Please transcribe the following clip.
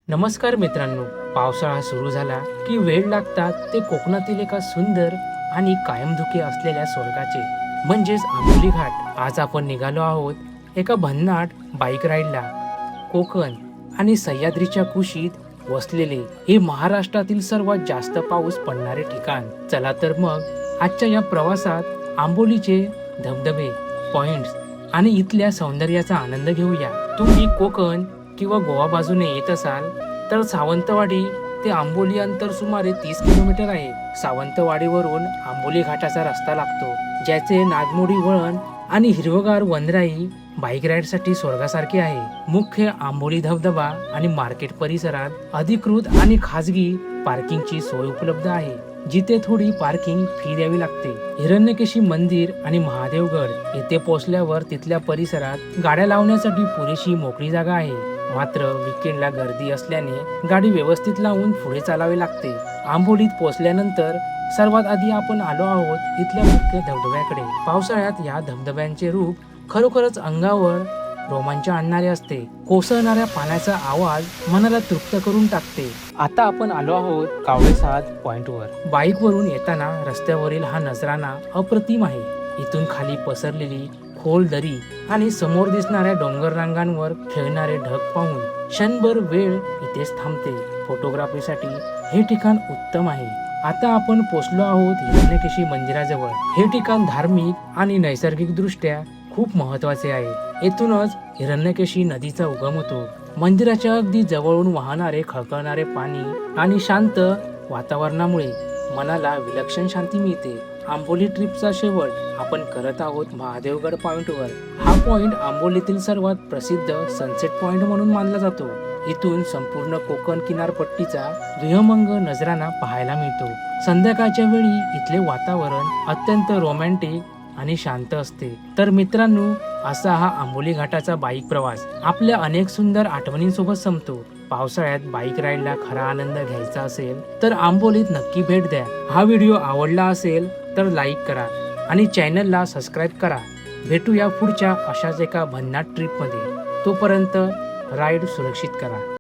नमस्कार मित्रांनो, पावसाळा सुरू झाला की वेळ लागतात ते कोकणातील एका सुंदर आणि कायमधुके असलेल्या स्वर्गाचे म्हणजेच आंबोली घाट. आज आपण निघालो आहोत एका भन्नाट बाईक राईडला. कोकण आणि सह्याद्रीच्या कुशीत वसलेले हे महाराष्ट्रातील सर्वात जास्त पाऊस पडणारे ठिकाण. चला तर मग आजच्या या प्रवासात आंबोलीचे धबधबे, पॉइंट्स आणि इथल्या सौंदर्याचा आनंद घेऊया. तुम्ही कोकण किंवा गोवा बाजूने येत असाल तर सावंतवाडी ते आंबोली अंतर सुमारे 30 किलोमीटर आहे. सावंतवाडीवरून आंबोली घाटाचा रस्ता लागतो, ज्याचे नागमोडी वळण आणि हिरवगार वनराई बाईक राईडसाठी स्वर्गासारखे आहे. मुख्य आंबोली धबधबा आणि मार्केट परिसरात अधिकृत आणि खाजगी पार्किंगची सोय उपलब्ध आहे, जिथे थोडी पार्किंग फी द्यावी लागते. हिरण्यकेशी मंदिर आणि महादेवगड येथे पोहोचल्यावर तिथल्या परिसरात गाड्या लावण्यासाठी पुरेशी मोकळी जागा आहे. मात्र वीकेंडला गर्दी असल्याने गाडी व्यवस्थित लावून पुढे चालावे लागते. आंबोलीत पोहोचल्यानंतर सर्वात आधी आपण आलो आहोत इथल्या मुख्य धबधब्याकडे. पावसाळ्यात या धबधब्यांचे रूप खरोखरच अंगावर रोमांच आणणारे असते. कोसळणाऱ्या पाण्याचा आवाज मनाला तृप्त करून टाकते. आता आपण आलो आहोत कावळेसाद पॉइंटवर. बाईकवरून येताना रस्त्यावरील हा नजराणा अप्रतिम आहे. इथून खाली पसरलेली खोल दरी आणि समोर दिसणाऱ्या डोंगर रांगांवर खेळणारे ढग पाहून क्षणभर वेळ इथेच थांबते. फोटोग्राफीसाठी हे ठिकाण उत्तम आहे. आता आपण पोचलो आहोत हिरण्यकेशी मंदिराजवळ. हे ठिकाण धार्मिक आणि नैसर्गिक दृष्ट्या खूप महत्वाचे आहे. येथूनच हिरण्यकेशी नदीचा उगम होतो. मंदिराच्या अगदी जवळून वाहणारे खळखळणारे पाणी आणि शांत वातावरणामुळे मनाला विलक्षण शांती मिळते. आंबोली ट्रिपचा शेवट आपण करत आहोत महादेवगड पॉइंटवर. हा पॉइंट आंबोलीतील सर्वात प्रसिद्ध सनसेट पॉइंट म्हणून मानला जातो. इथून संपूर्ण कोकण किनारपट्टीचा विहंगम नजराणा पाहायला मिळतो. संध्याकाळच्या वेळी इथले वातावरण अत्यंत रोमॅन्टिक आणि शांत असते. तर मित्रांनो, असा हा आंबोली घाटाचा बाईक प्रवास आपल्या अनेक सुंदर आठवणींसोबत संपतो. पावसाळ्यात बाईक राईडला खरा आनंद घ्यायचा असेल तर आंबोलीत नक्की भेट द्या. हा व्हिडिओ आवडला असेल तर लाईक करा आणि चॅनलला सबस्क्राईब करा. भेटूया पुढच्या अशाच एका भन्नाट ट्रिपमध्ये. तोपर्यंत राईड सुरक्षित करा.